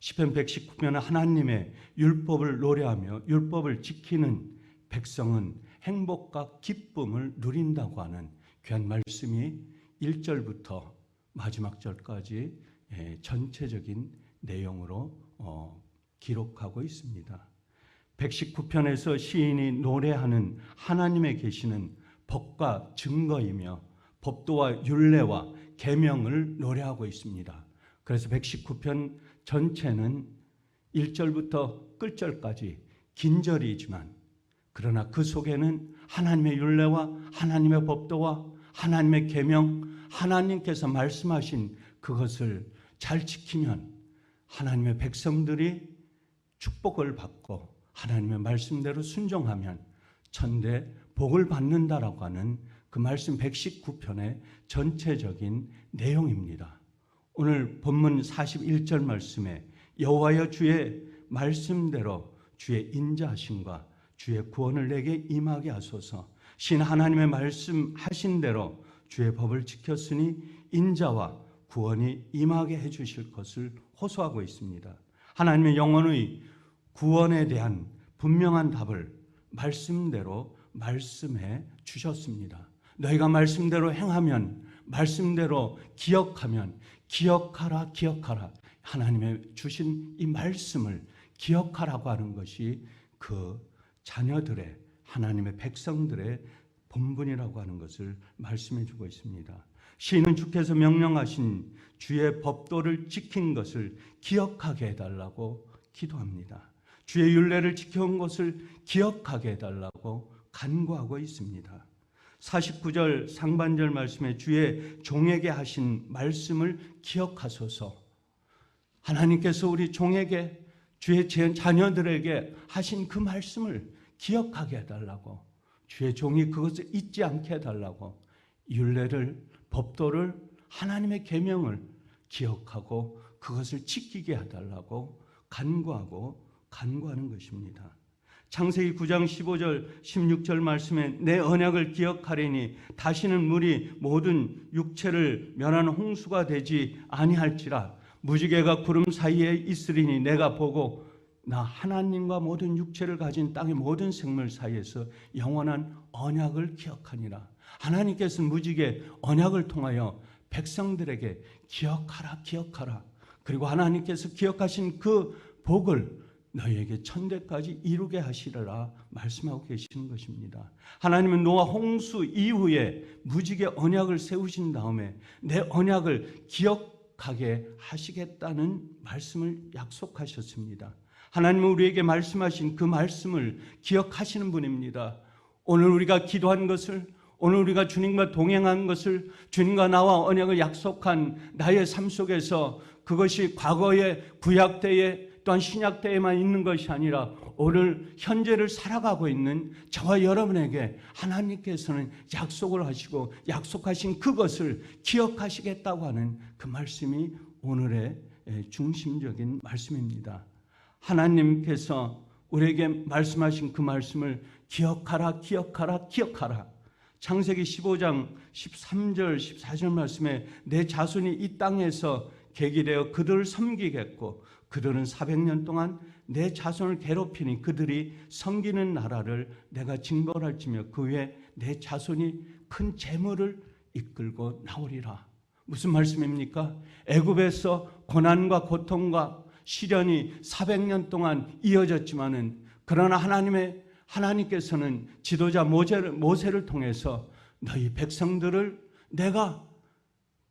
시편 119편은 하나님의 율법을 노래하며 율법을 지키는 백성은 행복과 기쁨을 누린다고 하는 귀한 말씀이 1절부터 마지막 절까지 전체적인 내용으로 기록하고 있습니다. 119편에서 시인이 노래하는 하나님의 계시는 법과 증거이며 법도와 율례와 계명을 노래하고 있습니다. 그래서 119편 전체는 1절부터 끝절까지 긴 절이지만 그러나 그 속에는 하나님의 율례와 하나님의 법도와 하나님의 계명, 하나님께서 말씀하신 그것을 잘 지키면 하나님의 백성들이 축복을 받고 하나님의 말씀대로 순종하면 천대 복을 받는다라고 하는 그 말씀 119편의 전체적인 내용입니다. 오늘 본문 41절 말씀에 여호와여 주의 말씀대로 주의 인자하심과 주의 구원을 내게 임하게 하소서. 신 하나님의 말씀하신 대로 주의 법을 지켰으니 인자와 구원이 임하게 해주실 것을 호소하고 있습니다. 하나님의 영혼의 구원에 대한 분명한 답을 말씀대로 말씀해 주셨습니다. 너희가 말씀대로 행하면, 말씀대로 기억하면, 기억하라 기억하라, 하나님의 주신 이 말씀을 기억하라고 하는 것이 그 자녀들의, 하나님의 백성들의 본분이라고 하는 것을 말씀해 주고 있습니다. 시인은 주께서 명령하신 주의 법도를 지킨 것을 기억하게 해달라고 기도합니다. 주의 율례를 지켜온 것을 기억하게 해달라고 간구하고 있습니다. 49절 상반절 말씀에 주의 종에게 하신 말씀을 기억하소서. 하나님께서 우리 종에게, 주의 자녀들에게 하신 그 말씀을 기억하게 해달라고, 주의 종이 그것을 잊지 않게 해달라고, 율례를, 법도를, 하나님의 계명을 기억하고 그것을 지키게 해달라고 간구하는 것입니다. 창세기 9장 15절 16절 말씀에 내 언약을 기억하리니 다시는 물이 모든 육체를 멸하는 홍수가 되지 아니할지라. 무지개가 구름 사이에 있으리니 내가 보고 나 하나님과 모든 육체를 가진 땅의 모든 생물 사이에서 영원한 언약을 기억하니라. 하나님께서는 무지개 언약을 통하여 백성들에게 기억하라 기억하라, 그리고 하나님께서 기억하신 그 복을 너희에게 천대까지 이루게 하시리라 말씀하고 계시는 것입니다. 하나님은 노아 홍수 이후에 무지개 언약을 세우신 다음에 내 언약을 기억하게 하시겠다는 말씀을 약속하셨습니다. 하나님은 우리에게 말씀하신 그 말씀을 기억하시는 분입니다. 오늘 우리가 기도한 것을, 오늘 우리가 주님과 동행한 것을, 주님과 나와 언약을 약속한 나의 삶 속에서 그것이 과거의 구약 때에 또한 신약 때에만 있는 것이 아니라 오늘 현재를 살아가고 있는 저와 여러분에게 하나님께서는 약속을 하시고 약속하신 그것을 기억하시겠다고 하는 그 말씀이 오늘의 중심적인 말씀입니다. 하나님께서 우리에게 말씀하신 그 말씀을 기억하라 기억하라 기억하라. 창세기 15장 13절 14절 말씀에 내 자손이 이 땅에서 객이되어 그들을 섬기겠고 그들은 400년 동안 내 자손을 괴롭히니 그들이 섬기는 나라를 내가 징벌할지며 그 후에 내 자손이 큰 재물을 이끌고 나오리라. 무슨 말씀입니까? 애굽에서 고난과 고통과 시련이 400년 동안 이어졌지만은 그러나 하나님께서는 지도자 모세를 통해서 너희 백성들을 내가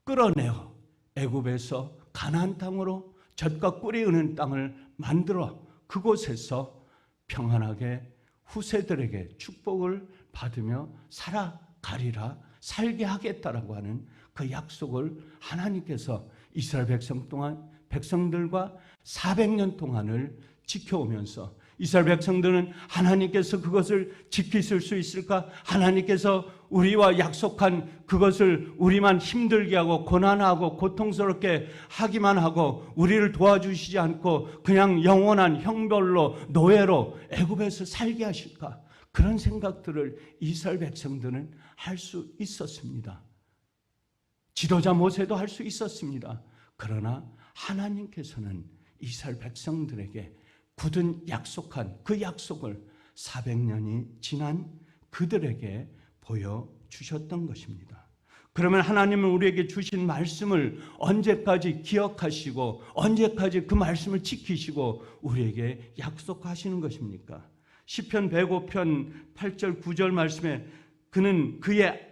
끌어내어 애굽에서 가나안 땅으로 젖과 꿀이 흐르는 땅을 만들어 그곳에서 평안하게 후세들에게 축복을 받으며 살아가리라, 살게 하겠다라고 하는 그 약속을 하나님께서 이스라엘 백성들과 400년 동안을 지켜오면서 이스라엘 백성들은 하나님께서 그것을 지키실 수 있을까? 하나님께서 우리와 약속한 그것을 우리만 힘들게 하고 고난하고 고통스럽게 하기만 하고 우리를 도와주시지 않고 그냥 영원한 형벌로 노예로 애굽에서 살게 하실까? 그런 생각들을 이스라엘 백성들은 할 수 있었습니다. 지도자 모세도 할 수 있었습니다. 그러나 하나님께서는 이스라엘 백성들에게 굳은 약속한 그 약속을 400년이 지난 그들에게 보여주셨던 것입니다. 그러면 하나님은 우리에게 주신 말씀을 언제까지 기억하시고 언제까지 그 말씀을 지키시고 우리에게 약속하시는 것입니까? 시편 105편 8절 9절 말씀에 그는 그의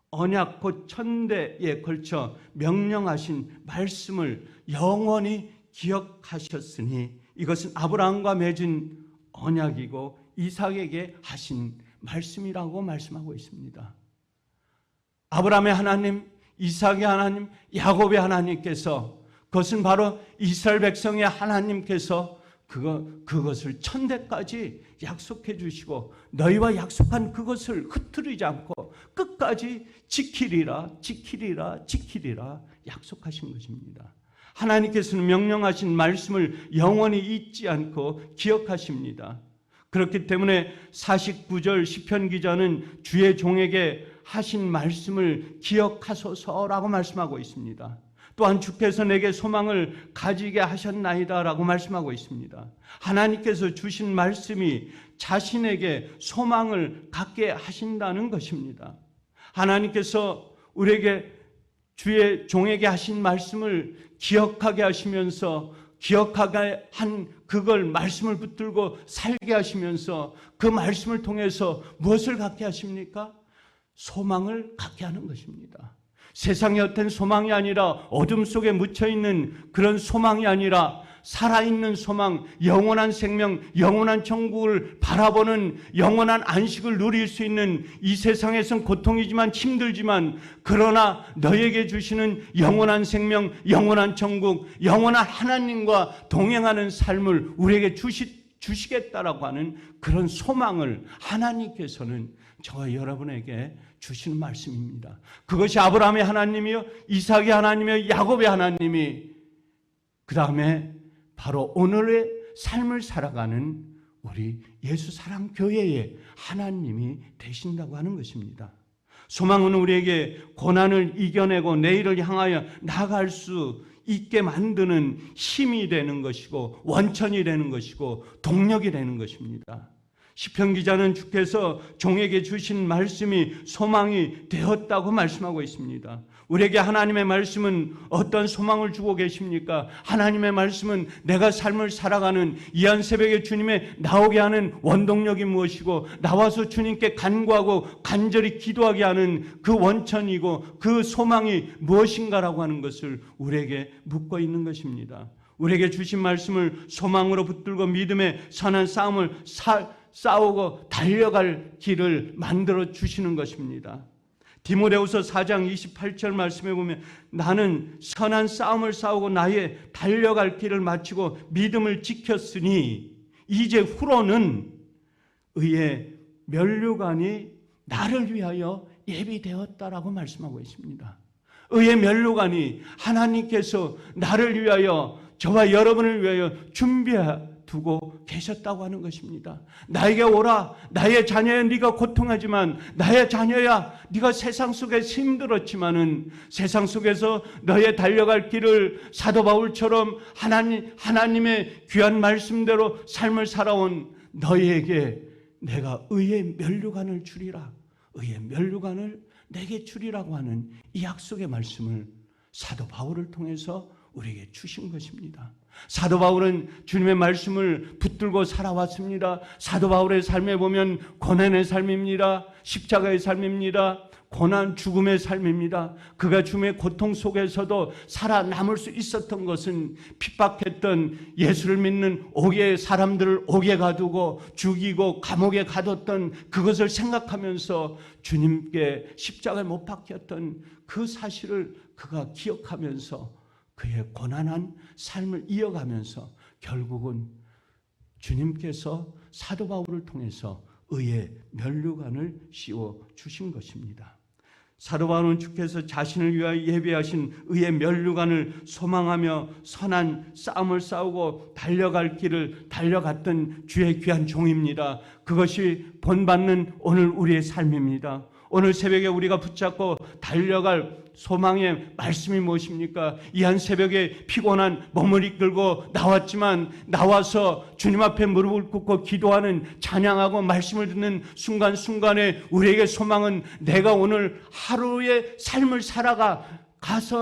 언약 곧 천대에 걸쳐 명령하신 말씀을 영원히 기억하셨으니 이것은 아브라함과 맺은 언약이고 이삭에게 하신 말씀이라고 말씀하고 있습니다. 아브라함의 하나님, 이삭의 하나님, 야곱의 하나님께서 그것은 바로 이스라엘 백성의 하나님께서 그것을 천대까지 약속해 주시고 너희와 약속한 그것을 흐트리지 않고 끝까지 지키리라 약속하신 것입니다. 하나님께서는 명령하신 말씀을 영원히 잊지 않고 기억하십니다. 그렇기 때문에 49절 시편 기자는 주의 종에게 하신 말씀을 기억하소서라고 말씀하고 있습니다. 또한 주께서 내게 소망을 가지게 하셨나이다 라고 말씀하고 있습니다. 하나님께서 주신 말씀이 자신에게 소망을 갖게 하신다는 것입니다. 하나님께서 우리에게 주의 종에게 하신 말씀을 기억하게 하시면서 기억하게 한 그걸 말씀을 붙들고 살게 하시면서 그 말씀을 통해서 무엇을 갖게 하십니까? 소망을 갖게 하는 것입니다. 세상의 어떤 소망이 아니라 어둠 속에 묻혀있는 그런 소망이 아니라 살아있는 소망, 영원한 생명, 영원한 천국을 바라보는 영원한 안식을 누릴 수 있는 이 세상에선 고통이지만 힘들지만 그러나 너에게 주시는 영원한 생명, 영원한 천국, 영원한 하나님과 동행하는 삶을 우리에게 주시겠다라고 하는 그런 소망을 하나님께서는 저와 여러분에게 주시는 말씀입니다. 그것이 아브라함의 하나님이요, 이삭의 하나님이요, 야곱의 하나님이 그 다음에 바로 오늘의 삶을 살아가는 우리 예수 사랑 교회의 하나님이 되신다고 하는 것입니다. 소망은 우리에게 고난을 이겨내고 내일을 향하여 나아갈 수 있게 만드는 힘이 되는 것이고 원천이 되는 것이고 동력이 되는 것입니다. 시편 기자는 주께서 종에게 주신 말씀이 소망이 되었다고 말씀하고 있습니다. 우리에게 하나님의 말씀은 어떤 소망을 주고 계십니까? 하나님의 말씀은 내가 삶을 살아가는 이한 새벽에 주님의 나오게 하는 원동력이 무엇이고 나와서 주님께 간구하고 간절히 기도하게 하는 그 원천이고 그 소망이 무엇인가라고 하는 것을 우리에게 묻고 있는 것입니다. 우리에게 주신 말씀을 소망으로 붙들고 믿음의 선한 싸움을 싸우고 달려갈 길을 만들어 주시는 것입니다. 디모데후서 4장 28절 말씀에 보면 나는 선한 싸움을 싸우고 나의 달려갈 길을 마치고 믿음을 지켰으니 이제 후로는 의의 면류관이 나를 위하여 예비되었다라고 말씀하고 있습니다. 의의 면류관이 하나님께서 나를 위하여 저와 여러분을 위하여 준비해 두고 계셨다고 하는 것입니다. 나에게 오라. 나의 자녀야 네가 고통하지만 나의 자녀야 네가 세상 속에서 힘들었지만은 세상 속에서 너의 달려갈 길을 사도 바울처럼 하나님의 귀한 말씀대로 삶을 살아온 너희에게 내가 의의 면류관을 주리라. 의의 면류관을 내게 주리라고 하는 이 약속의 말씀을 사도 바울을 통해서 우리에게 주신 것입니다. 사도 바울은 주님의 말씀을 붙들고 살아왔습니다. 사도 바울의 삶에 보면 고난의 삶입니다. 십자가의 삶입니다. 고난, 죽음의 삶입니다. 그가 주님의 고통 속에서도 살아남을 수 있었던 것은 핍박했던 예수를 믿는 옥의 사람들을 옥에 가두고 죽이고 감옥에 가뒀던 그것을 생각하면서 주님께 십자가에 못 박혔던 그 사실을 그가 기억하면서 그의 고난한 삶을 이어가면서 결국은 주님께서 사도 바울을 통해서 의의 면류관을 씌워 주신 것입니다. 사도 바울은 주께서 자신을 위하여 예비하신 의의 면류관을 소망하며 선한 싸움을 싸우고 달려갈 길을 달려갔던 주의 귀한 종입니다. 그것이 본받는 오늘 우리의 삶입니다. 오늘 새벽에 우리가 붙잡고 달려갈 소망의 말씀이 무엇입니까? 이 한 새벽에 피곤한 몸을 이끌고 나왔지만 나와서 주님 앞에 무릎을 꿇고 기도하는, 찬양하고 말씀을 듣는 순간순간에 우리에게 소망은 내가 오늘 하루의 삶을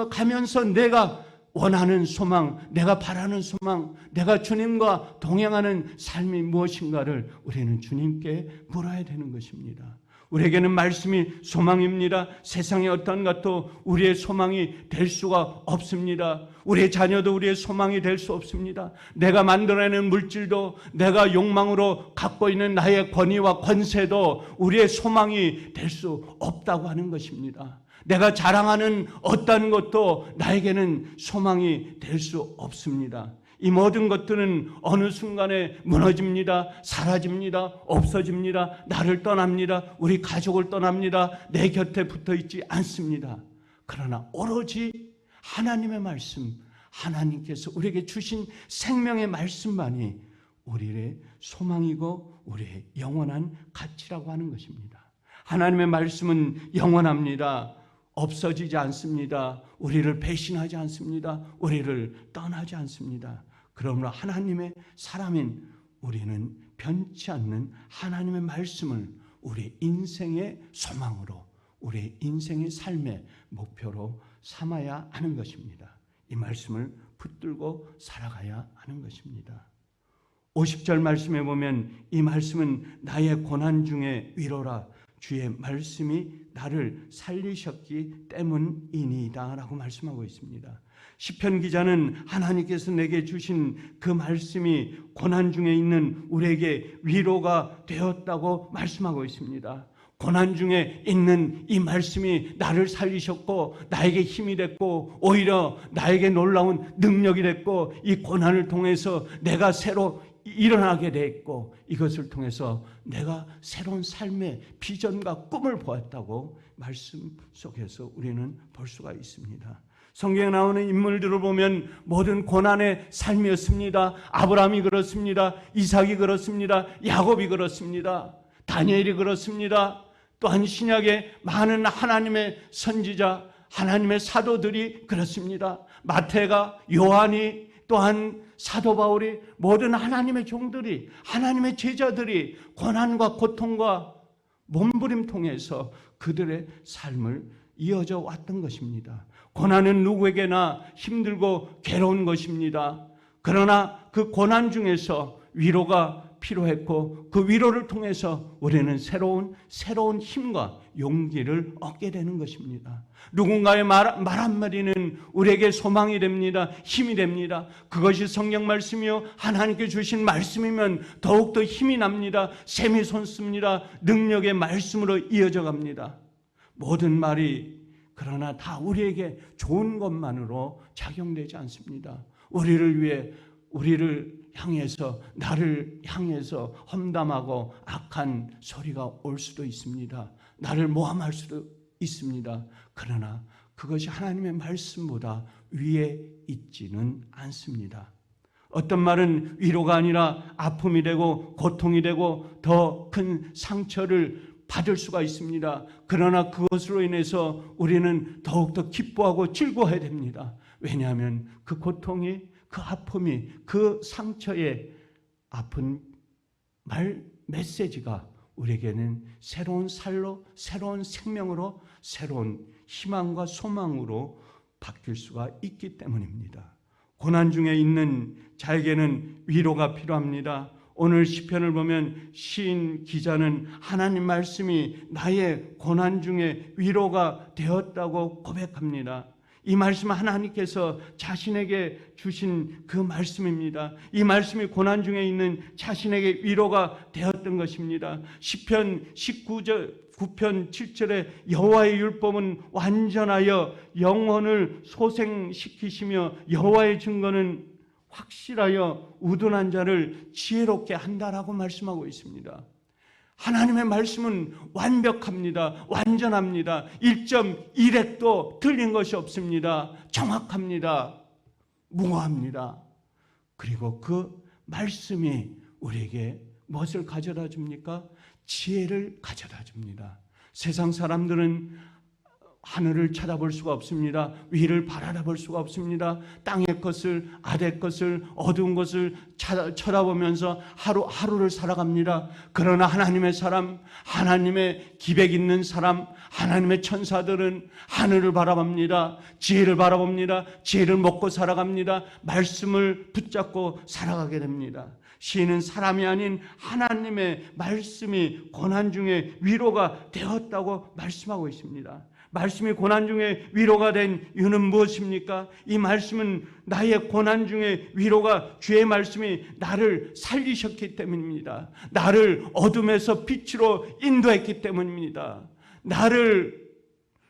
가면서 내가 원하는 소망, 내가 바라는 소망, 내가 주님과 동행하는 삶이 무엇인가를 우리는 주님께 물어야 되는 것입니다. 우리에게는 말씀이 소망입니다. 세상의 어떤 것도 우리의 소망이 될 수가 없습니다. 우리의 자녀도 우리의 소망이 될 수 없습니다. 내가 만들어내는 물질도, 내가 욕망으로 갖고 있는 나의 권위와 권세도 우리의 소망이 될 수 없다고 하는 것입니다. 내가 자랑하는 어떤 것도 나에게는 소망이 될 수 없습니다. 이 모든 것들은 어느 순간에 무너집니다. 사라집니다. 없어집니다. 나를 떠납니다. 우리 가족을 떠납니다. 내 곁에 붙어 있지 않습니다. 그러나 오로지 하나님의 말씀, 하나님께서 우리에게 주신 생명의 말씀만이 우리의 소망이고 우리의 영원한 가치라고 하는 것입니다. 하나님의 말씀은 영원합니다. 없어지지 않습니다. 우리를 배신하지 않습니다. 우리를 떠나지 않습니다. 그러므로 하나님의 사람인 우리는 변치 않는 하나님의 말씀을 우리 인생의 소망으로, 우리 인생의 삶의 목표로 삼아야 하는 것입니다. 이 말씀을 붙들고 살아가야 하는 것입니다. 50절 말씀에 보면 이 말씀은 나의 고난 중에 위로라, 주의 말씀이 나를 살리셨기 때문이니이다 라고 말씀하고 있습니다. 시편 기자는 하나님께서 내게 주신 그 말씀이 고난 중에 있는 우리에게 위로가 되었다고 말씀하고 있습니다. 고난 중에 있는 이 말씀이 나를 살리셨고 나에게 힘이 됐고 오히려 나에게 놀라운 능력이 됐고 이 고난을 통해서 내가 새로 일어나게 됐고 이것을 통해서 내가 새로운 삶의 비전과 꿈을 보았다고 말씀 속에서 우리는 볼 수가 있습니다. 성경에 나오는 인물들을 보면 모든 고난의 삶이었습니다. 아브라함이 그렇습니다. 이삭이 그렇습니다. 야곱이 그렇습니다. 다니엘이 그렇습니다. 또한 신약의 많은 하나님의 선지자, 하나님의 사도들이 그렇습니다. 마태가, 요한이, 또한 사도 바울이, 모든 하나님의 종들이, 하나님의 제자들이 고난과 고통과 몸부림 통해서 그들의 삶을 이어져 왔던 것입니다. 고난은 누구에게나 힘들고 괴로운 것입니다. 그러나 그 고난 중에서 위로가 필요했고 그 위로를 통해서 우리는 새로운 힘과 용기를 얻게 되는 것입니다. 누군가의 말 한마디는 우리에게 소망이 됩니다. 힘이 됩니다. 그것이 성경 말씀이요 하나님께 주신 말씀이면 더욱더 힘이 납니다. 샘이 솟습니다. 능력의 말씀으로 이어져 갑니다. 모든 말이 그러나 다 우리에게 좋은 것만으로 작용되지 않습니다. 우리를 위해, 우리를 향해서, 나를 향해서 험담하고 악한 소리가 올 수도 있습니다. 나를 모함할 수도 있습니다. 그러나 그것이 하나님의 말씀보다 위에 있지는 않습니다. 어떤 말은 위로가 아니라 아픔이 되고 고통이 되고 더 큰 상처를 받을 수가 있습니다. 그러나 그것으로 인해서 우리는 더욱더 기뻐하고 즐거워야 됩니다. 왜냐하면 그 고통이, 그 아픔이, 그 상처의 아픈 말 메시지가 우리에게는 새로운 살로, 새로운 생명으로, 새로운 희망과 소망으로 바뀔 수가 있기 때문입니다. 고난 중에 있는 자에게는 위로가 필요합니다. 오늘 시편을 보면 시인 기자는 하나님 말씀이 나의 고난 중에 위로가 되었다고 고백합니다. 이 말씀은 하나님께서 자신에게 주신 그 말씀입니다. 이 말씀이 고난 중에 있는 자신에게 위로가 되었던 것입니다. 시편 9편 7절에 여호와의 율법은 완전하여 영혼을 소생시키시며 여호와의 증거는 확실하여 우둔한 자를 지혜롭게 한다라고 말씀하고 있습니다. 하나님의 말씀은 완벽합니다. 완전합니다. 1.1획도 틀린 것이 없습니다. 정확합니다. 무고합니다. 그리고 그 말씀이 우리에게 무엇을 가져다 줍니까? 지혜를 가져다 줍니다. 세상 사람들은 하늘을 쳐다볼 수가 없습니다. 위를 바라볼 수가 없습니다. 땅의 것을, 아래 것을, 어두운 것을 쳐다보면서 하루하루를 살아갑니다. 그러나 하나님의 사람, 하나님의 기백 있는 사람, 하나님의 천사들은 하늘을 바라봅니다. 지혜를 바라봅니다. 지혜를 먹고 살아갑니다. 말씀을 붙잡고 살아가게 됩니다. 시인은 사람이 아닌 하나님의 말씀이 고난 중에 위로가 되었다고 말씀하고 있습니다. 말씀이 고난 중에 위로가 된 이유는 무엇입니까? 이 말씀은 나의 고난 중에 위로가, 주의 말씀이 나를 살리셨기 때문입니다. 나를 어둠에서 빛으로 인도했기 때문입니다. 나를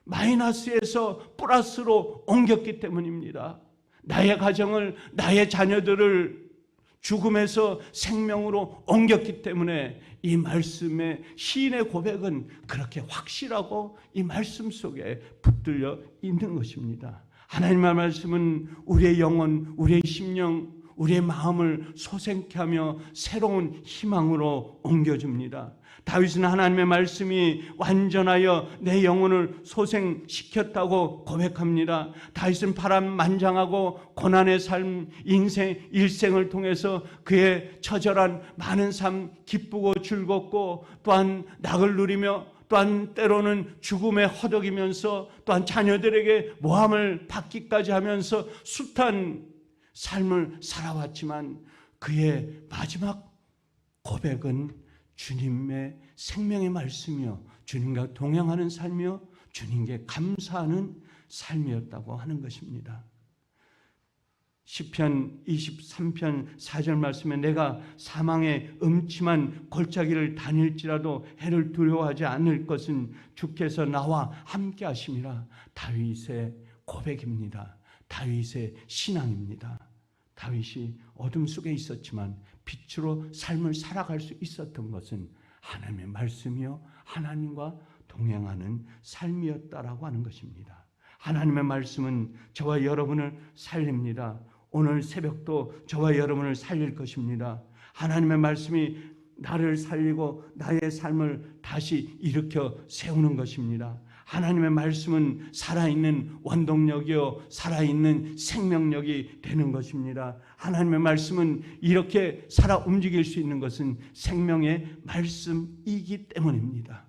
마이너스에서 플러스로 옮겼기 때문입니다. 나의 가정을, 나의 자녀들을 죽음에서 생명으로 옮겼기 때문에 이 말씀의 시인의 고백은 그렇게 확실하고 이 말씀 속에 붙들려 있는 것입니다. 하나님의 말씀은 우리의 영혼, 우리의 심령, 우리의 마음을 소생케 하며 새로운 희망으로 옮겨줍니다. 다윗은 하나님의 말씀이 완전하여 내 영혼을 소생시켰다고 고백합니다. 다윗은 파란만장하고 고난의 삶, 일생을 통해서 그의 처절한 많은 삶, 기쁘고 즐겁고 또한 낙을 누리며 또한 때로는 죽음에 허덕이면서 또한 자녀들에게 모함을 받기까지 하면서 숱한 삶을 살아왔지만 그의 마지막 고백은 주님의 생명의 말씀이요, 주님과 동행하는 삶이요, 주님께 감사하는 삶이었다고 하는 것입니다. 시편 23편 4절 말씀에 내가 사망의 음침한 골짜기를 다닐지라도 해를 두려워하지 않을 것은 주께서 나와 함께 하심이라. 다윗의 고백입니다. 다윗의 신앙입니다. 다윗이 어둠 속에 있었지만 빛으로 삶을 살아갈 수 있었던 것은 하나님의 말씀이요, 하나님과 동행하는 삶이었다라고 하는 것입니다. 하나님의 말씀은 저와 여러분을 살립니다. 오늘 새벽도 저와 여러분을 살릴 것입니다. 하나님의 말씀이 나를 살리고 나의 삶을 다시 일으켜 세우는 것입니다. 하나님의 말씀은 살아있는 원동력이요, 살아있는 생명력이 되는 것입니다. 하나님의 말씀은 이렇게 살아 움직일 수 있는 것은 생명의 말씀이기 때문입니다.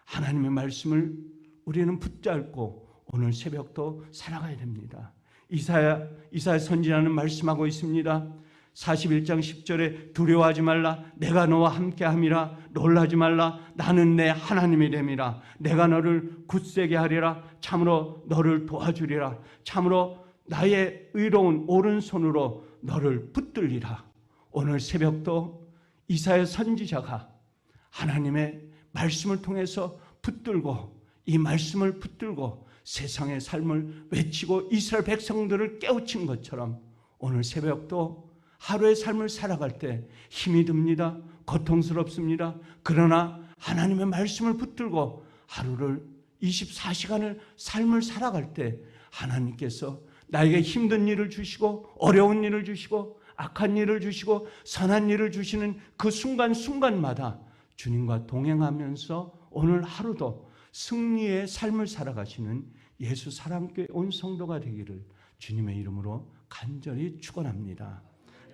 하나님의 말씀을 우리는 붙잡고 오늘 새벽도 살아가야 됩니다. 이사야 선지자는 말씀하고 있습니다. 41장 10절에 두려워하지 말라, 내가 너와 함께함이라. 놀라지 말라, 나는 내 하나님이 됨이라. 내가 너를 굳세게 하리라. 참으로 너를 도와주리라. 참으로 나의 의로운 오른손으로 너를 붙들리라. 오늘 새벽도 이사야 선지자가 하나님의 말씀을 통해서 붙들고, 이 말씀을 붙들고 세상의 삶을 외치고 이스라엘 백성들을 깨우친 것처럼 오늘 새벽도 하루의 삶을 살아갈 때 힘이 듭니다. 고통스럽습니다. 그러나 하나님의 말씀을 붙들고 하루를 24시간을 삶을 살아갈 때 하나님께서 나에게 힘든 일을 주시고 어려운 일을 주시고 악한 일을 주시고 선한 일을 주시는 그 순간순간마다 주님과 동행하면서 오늘 하루도 승리의 삶을 살아가시는 예수 사랑교회 온 성도가 되기를 주님의 이름으로 간절히 축원합니다.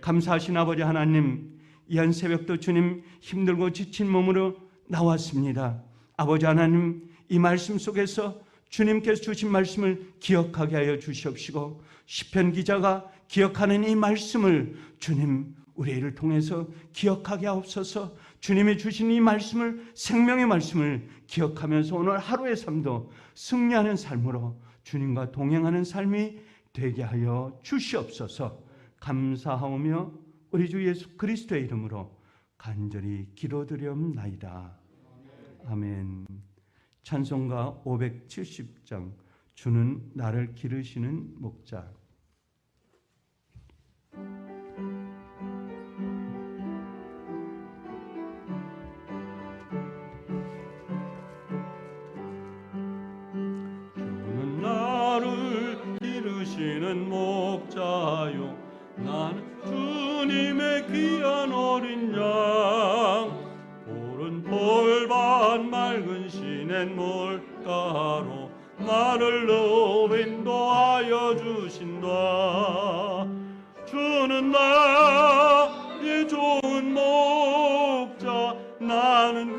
감사하신 아버지 하나님, 이 한 새벽도 주님 힘들고 지친 몸으로 나왔습니다. 아버지 하나님, 이 말씀 속에서 주님께서 주신 말씀을 기억하게 하여 주시옵시고, 시편 기자가 기억하는 이 말씀을 주님 우리를 통해서 기억하게 하옵소서. 주님이 주신 이 말씀을, 생명의 말씀을 기억하면서 오늘 하루의 삶도 승리하는 삶으로 주님과 동행하는 삶이 되게 하여 주시옵소서. 감사하오며 우리 주 예수 그리스도의 이름으로 간절히 기도드리옵나이다. 아멘. 찬송가 570장 주는 나를 기르시는 목자. 주는 나를 기르시는 목자요, 나는 주님의 귀한 어린 양. 푸른 돌밭 맑은 시냇 물가로 나를 너 인도하여 주신다. 주는 나의 좋은 목자, 나는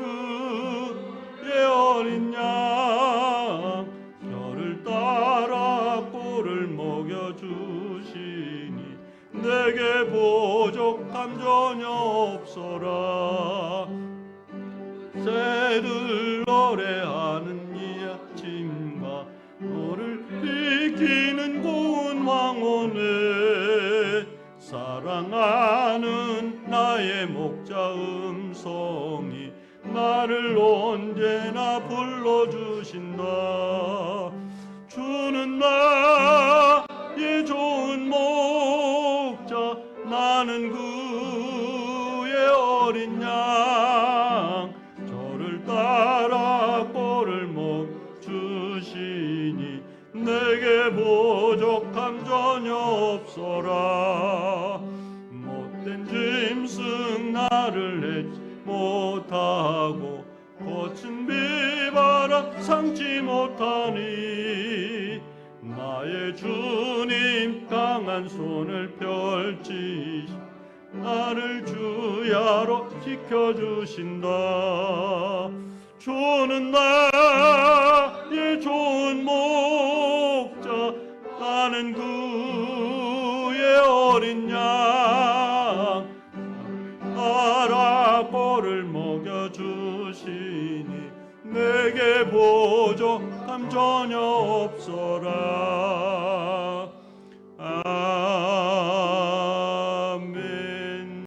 그의 어린 양. 저를 따라 꼴을 먹여주시니 내게 부족함 전혀 없어라. 새들 노래하는 이 아침과 너를 비키는 고운 황혼에 사랑하는 나의 목자 음성이 나를 언제나 불러주신다. 주는 나의 좋은 목자, 나는 그의 어린 양. 저를 따라 꼴을 먹주시니 내게 부족함 전혀 없어라. 못된 짐승 나를 내지 못하고 거친 비바람 상치 못하니 나의 주님 강한 손을 펼치시 나를 주야로 지켜주신다. 주는 나의 좋은 목자, 나는 그의 어린 양. 따라 꼴을 먹여주시니 내게 부족함 전혀 없어라.